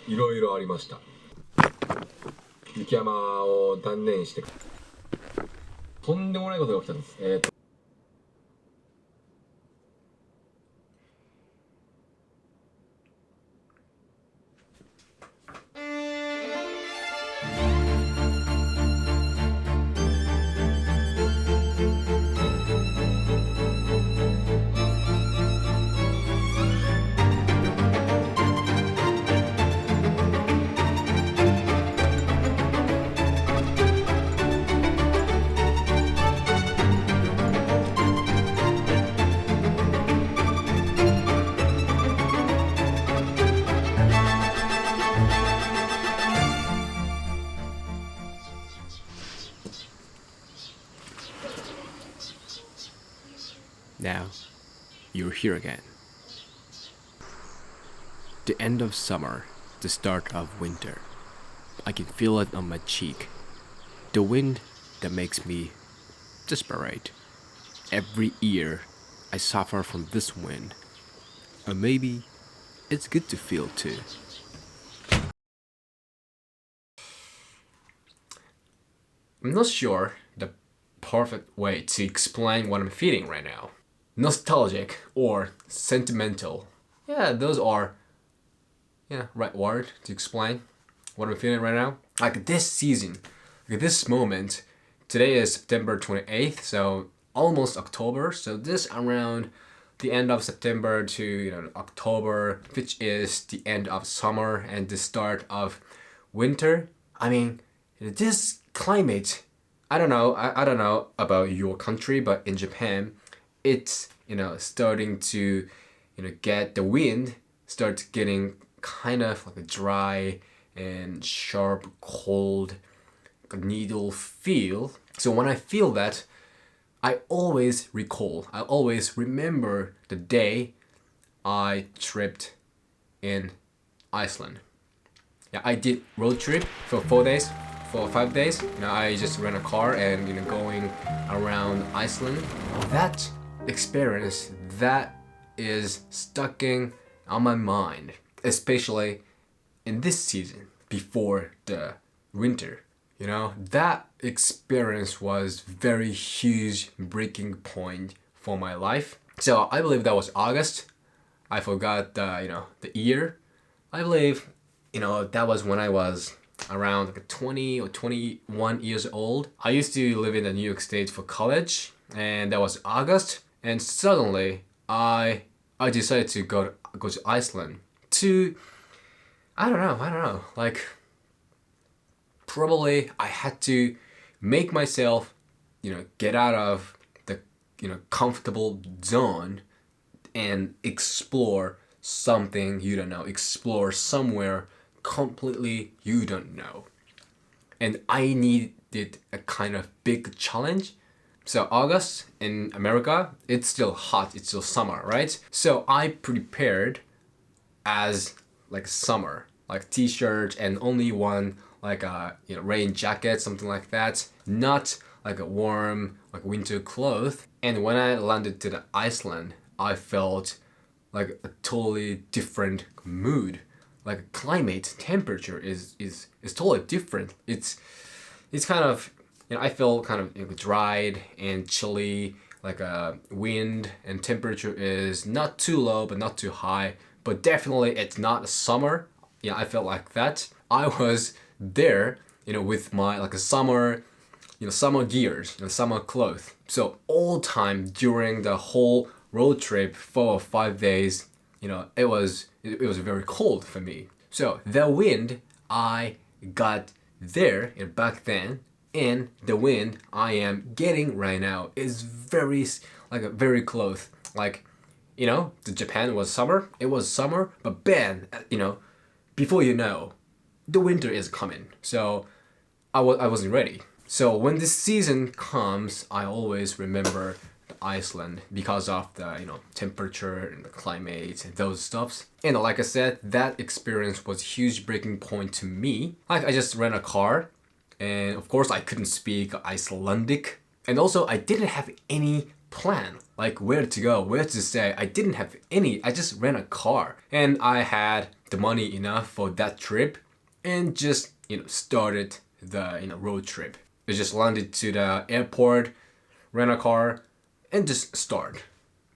いろいろありました。雪山を断念してとんでもないことが起きたんです。Now, you're here again. The end of summer, the start of winter. I can feel it on my cheek. The wind that makes me desperate. Every year, I suffer from this wind. Or maybe it's good to feel too. I'm not sure the perfect way to explain what I'm feeling right now. Nostalgic or sentimental. Yeah, those are right word to explain what I'm feeling right now. Like this season, like this moment. Today is September 28th, so almost October. So this around the end of September to October, which is the end of summer and the start of winter. I mean, this climate, I don't know about your country, but in Japan, it's starting to get the wind starts getting kind of like a dry and sharp, cold needle feel. So when I feel that, I always remember the day I tripped in Iceland. Yeah, I did road trip for 5 days. I just rent a car and going around Iceland. That experience that is stuck in on my mind, especially in this season before the winter. That experience was very huge breaking point for my life. So I believe that was August. I forgot the year. I believe that was when I was around 20 or 21 years old. I used to live in the New York State for college, and that was August. And suddenly, I decided to go to Iceland to I don't know. Like probably I had to make myself get out of the comfortable zone and explore something you don't know. Explore somewhere completely you don't know. And I needed a kind of big challenge. So August in America, it's still hot, it's still summer, right? So I prepared as like summer, like t-shirt and only one like a rain jacket, something like that. Not like a warm like winter clothes. And when I landed to the Iceland, I felt like a totally different mood. Like climate, temperature is totally different. It's kind of I feel kind of dried and chilly, like wind and temperature is not too low but not too high, but definitely it's not summer. I felt like that. I was there, with my like a summer, summer gears, summer clothes. So all time during the whole road trip, 4 or 5 days, it was very cold for me. So the wind I got there back then, and the wind I am getting right now is very close. Like, the Japan was summer. It was summer, but then, before the winter is coming. So I wasn't ready. So when this season comes, I always remember Iceland because of the temperature and the climate and those stuffs. And like I said, that experience was a huge breaking point to me. Like I just rent a car, and of course I couldn't speak Icelandic, and also I didn't have any plan, like where to go, where to stay. I didn't have any. I just rent a car, and I had the money enough for that trip, and just started the road trip. I just landed to the airport, rent a car, and just start.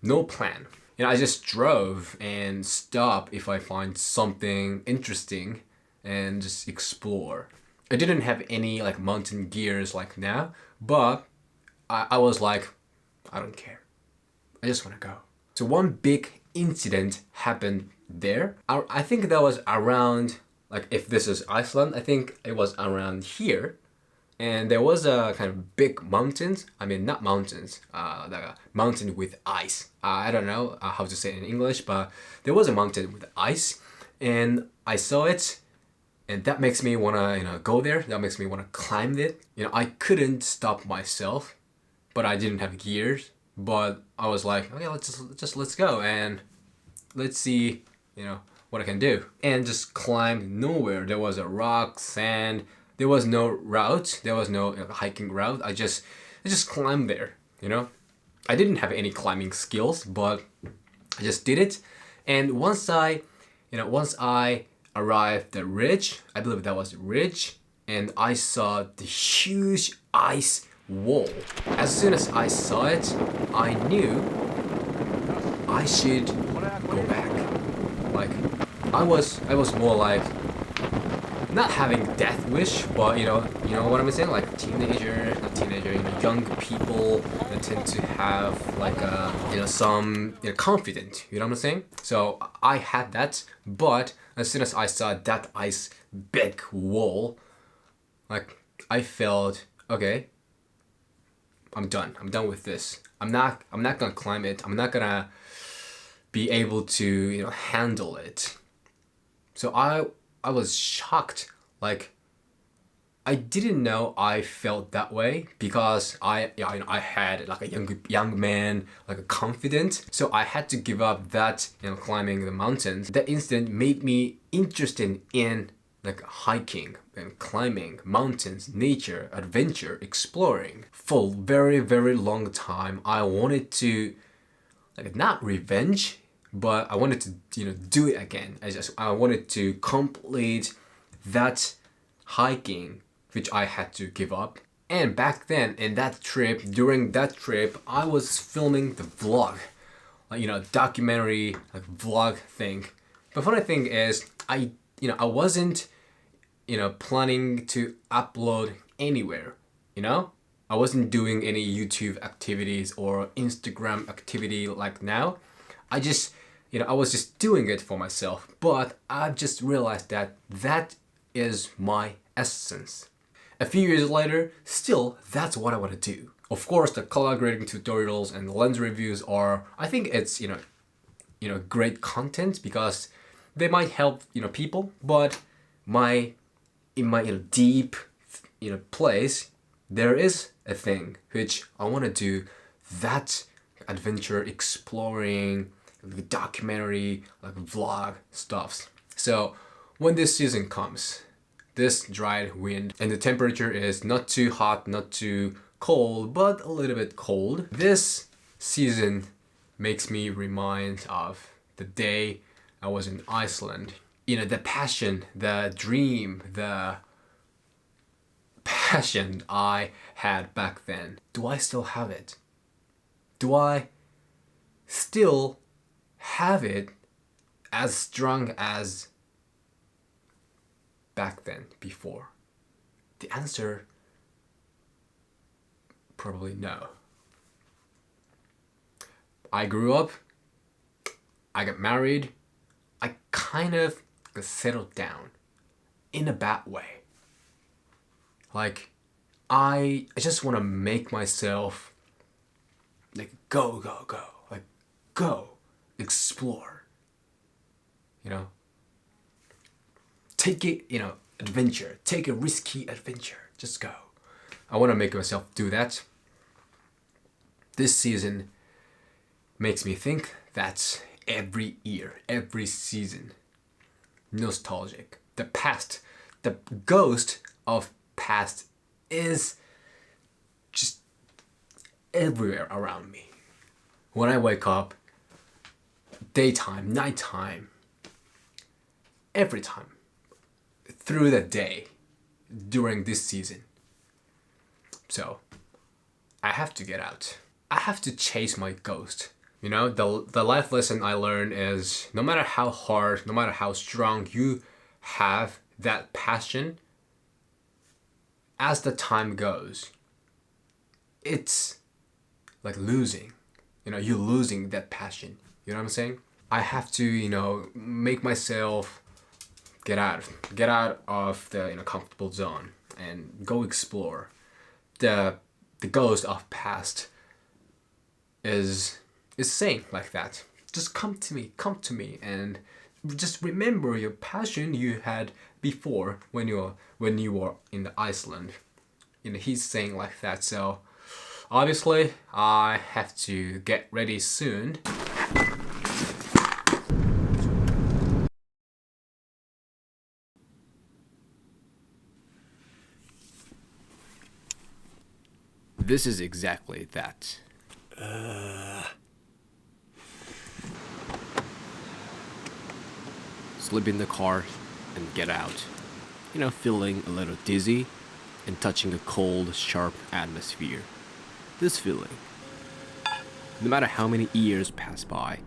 No plan. I just drove and stop if I find something interesting and just explore. I didn't have any like mountain gears like now, but I was like, I don't care. I just want to go. So one big incident happened there. I think that was around, like if this is Iceland, I think it was around here. And there was a kind of big mountains. I mean, not mountains, like a mountain with ice. I don't know how to say it in English, but there was a mountain with ice, and I saw it, and that makes me wanna, go there. That makes me wanna climb it. I couldn't stop myself, but I didn't have gears. But I was like, okay, let's go and let's see, what I can do. And just climbed nowhere. There was a rock, sand. There was no route. There was no hiking route. I just climbed there. I didn't have any climbing skills, but I just did it. And once I arrived the ridge, I believe that was the ridge, and I saw the huge ice wall. As soon as I saw it, I knew I should go back. Like I was more like not having death wish, but you know what I'm saying, like not teenager, young people that tend to have like some confident, you know what I'm saying? So I had that, but as soon as I saw that ice big wall, like I felt, okay, I'm done with this. I'm not gonna climb it. I'm not gonna be able to handle it. So I was shocked. Like I didn't know I felt that way, because I had like a young man, like a confident. So I had to give up that climbing the mountains. That incident made me interested in like hiking and climbing mountains, nature, adventure, exploring. For a very, very long time, I wanted to, like, not revenge, but I wanted to, do it again. I wanted to complete that hiking, which I had to give up. And back then, during that trip, I was filming the vlog, like, documentary, like, vlog thing. But funny thing is, I wasn't, planning to upload anywhere, I wasn't doing any YouTube activities or Instagram activity like now. I just, I was just doing it for myself. But I've just realized that is my essence. A few years later, still, that's what I want to do. Of course, the color grading tutorials and lens reviews are, I think it's, great content, because they might help, people, but in my deep, place, there is a thing which I want to do, that adventure, exploring, like documentary, like vlog stuffs. So when this season comes, this dried wind, and the temperature is not too hot, not too cold, but a little bit cold, this season makes me remind of the day I was in Iceland. The passion, the dream, the passion I had back then. Do I still have it? Do I still have it as strong as back then, before? The answer, probably no. I grew up, I got married, I kind of settled down in a bad way. Like, I just want to make myself like go, like go, explore, take it, adventure, take a risky adventure, just go. I want to make myself do that. This season makes me think that every year, every season, nostalgic. The past, the ghost of past is just everywhere around me. when I wake up, daytime, nighttime, every time, through the day, during this season. So, I have to get out. I have to chase my ghost. You know, the life lesson I learned is no matter how hard, no matter how strong you have that passion, as the time goes, it's like losing. You know, you're losing that passion. You know what I'm saying? I have to, you know, make myself get out of the, you know, comfortable zone and go explore. The ghost of past is saying like that. Just come to me, and just remember your passion you had before when you were in the Iceland. You know, he's saying like that. So obviously I have to get ready soon. This is exactly that. Sleep in the car and get out. You know, feeling a little dizzy and touching a cold, sharp atmosphere. This feeling. No matter how many years pass by,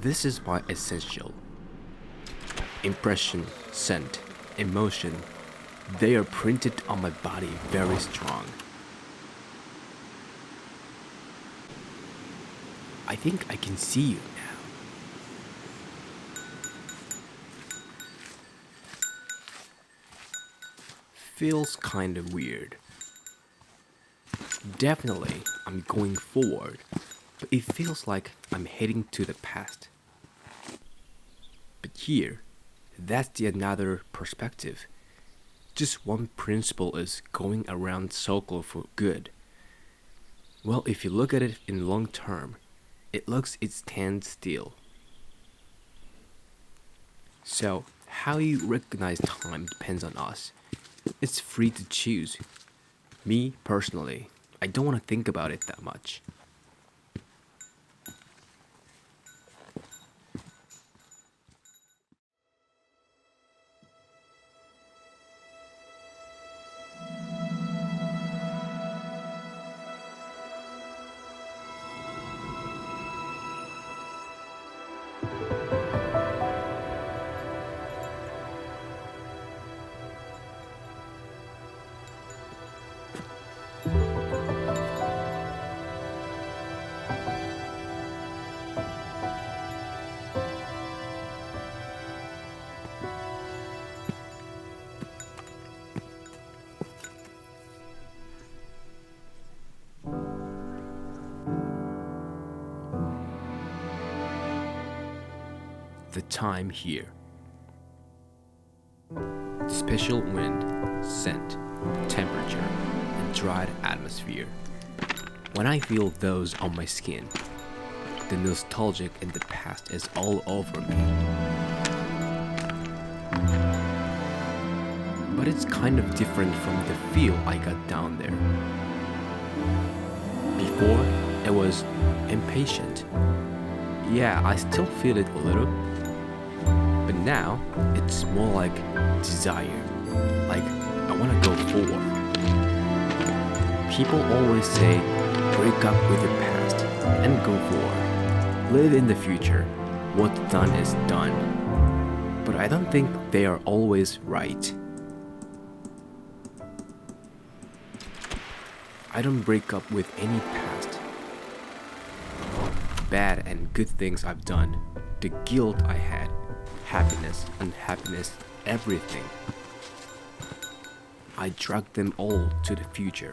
this is my essential. Impression, scent, emotion, they are printed on my body very strong. I think I can see you now. Feels kind of weird. Definitely, I'm going forward, but it feels like I'm heading to the past. But here, that's the another perspective. Just one principle is going around circle for good. Well, if you look at it in long term, it stands still. So, how you recognize time depends on us. It's free to choose. Me, personally, I don't want to think about it that much. The time here. Special wind, scent, temperature, and dried atmosphere. When I feel those on my skin, the nostalgic in the past is all over me. But it's kind of different from the feel I got down there. Before, it was impatient. Yeah, I still feel it a little. But now, it's more like desire. Like, I want to go forward. People always say, break up with your past and go forward. Live in the future. What's done is done. But I don't think they are always right. I don't break up with any past. Bad and good things I've done. The guilt I had. Happiness, unhappiness, everything. I drag them all to the future.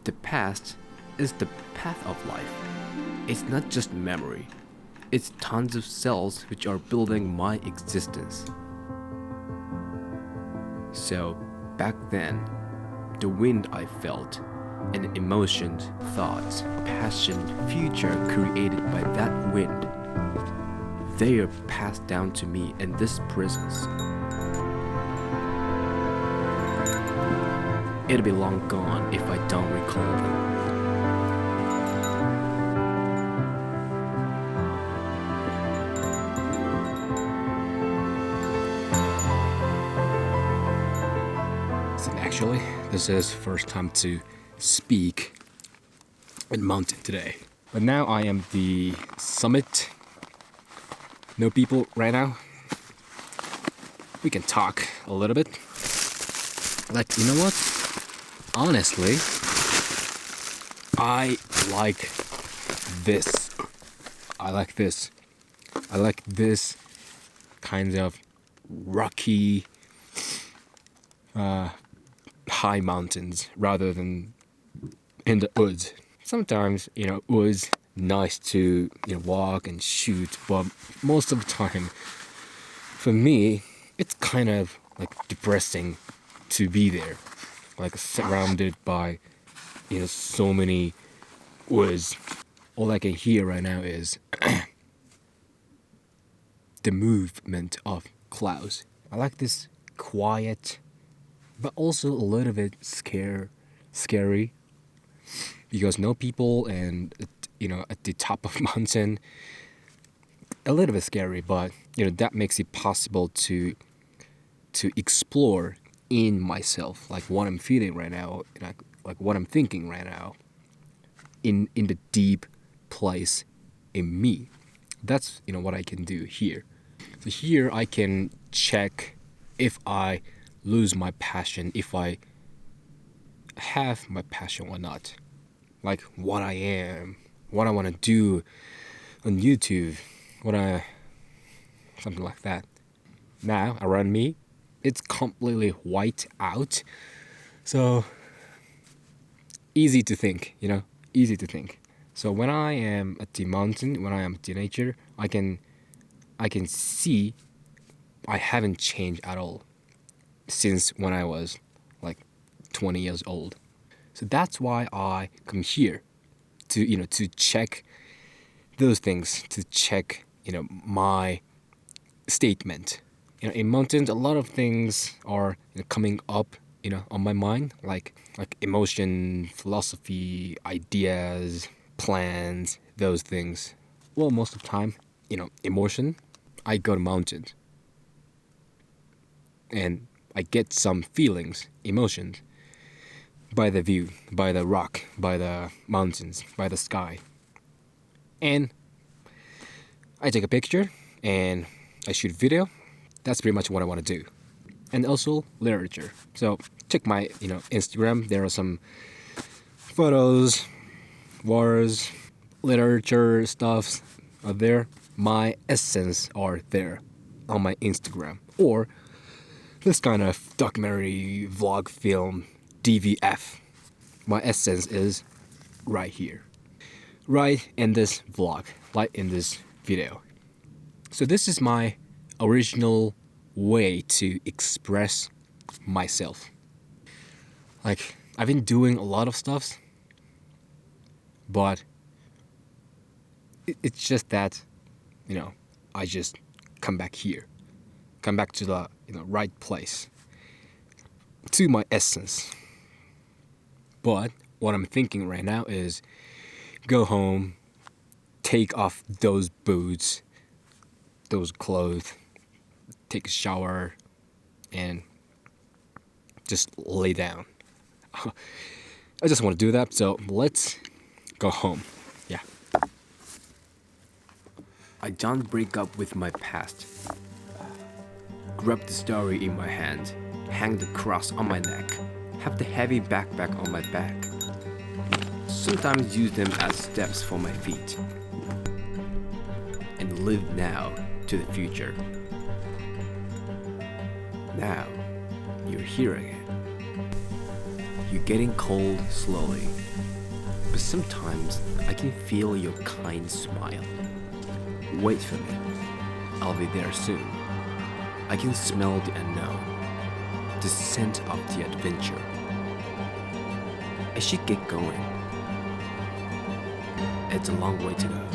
The past is the path of life. It's not just memory. It's tons of cells which are building my existence. So, back then, the wind I felt, and emotions, thoughts, passion, future created by that wind, they are passed down to me in this presence. it'll be long gone if I don't recall them. So actually, this is first time to speak in mountain today. But now I am the summit. No people right now. We can talk a little bit. Like, you know what? Honestly, I like this. I like this. I like this kind of rocky, high mountains rather than in the woods. Sometimes, woods nice to walk and shoot, but most of the time, for me, it's kind of like depressing to be there, like surrounded by so many woods. All I can hear right now is the movement of clouds. I like this quiet, but also a little bit scary, because no people and at the top of mountain, a little bit scary, but that makes it possible to explore in myself, like what I'm feeling right now, like what I'm thinking right now, in the deep place in me. That's what I can do here. So here I can check if I lose my passion, if I have my passion or not, like what I am, what I want to do on YouTube, something like that. Now around me, it's completely white out, so easy to think, easy to think. So when I am at the mountain, when I am at the nature, I can see I haven't changed at all since when I was like 20 years old. So that's why I come here to check those things, to check my statement. In mountains, a lot of things are coming up on my mind, like emotion, philosophy, ideas, plans, those things. Well, most of the time, emotion, I go to mountains and I get some feelings, emotions, by the view, by the rock, by the mountains, by the sky. And I take a picture and I shoot video. That's pretty much what I want to do. And also literature. So check my Instagram. There are some photos, wars, literature stuffs are there. My essence are there on my Instagram. Or this kind of documentary, vlog, film, DVF. My essence is right here. Right in this vlog, right in this video. So this is my original way to express myself. Like, I've been doing a lot of stuff, but it's just that, I just come back here. Come back to the right place. To my essence. But what I'm thinking right now is go home, take off those boots, those clothes, take a shower, and just lay down. I just want to do that, so let's go home. Yeah. I don't break up with my past. Grab the story in my hand, hang the cross on my neck, have the heavy backpack on my back. Sometimes use them as steps for my feet. And live now to the future. Now, you're here again. You're getting cold slowly, but sometimes I can feel your kind smile. Wait for me, I'll be there soon. I can smell the unknown, the scent of the adventure. I should get going. It's a long way to go.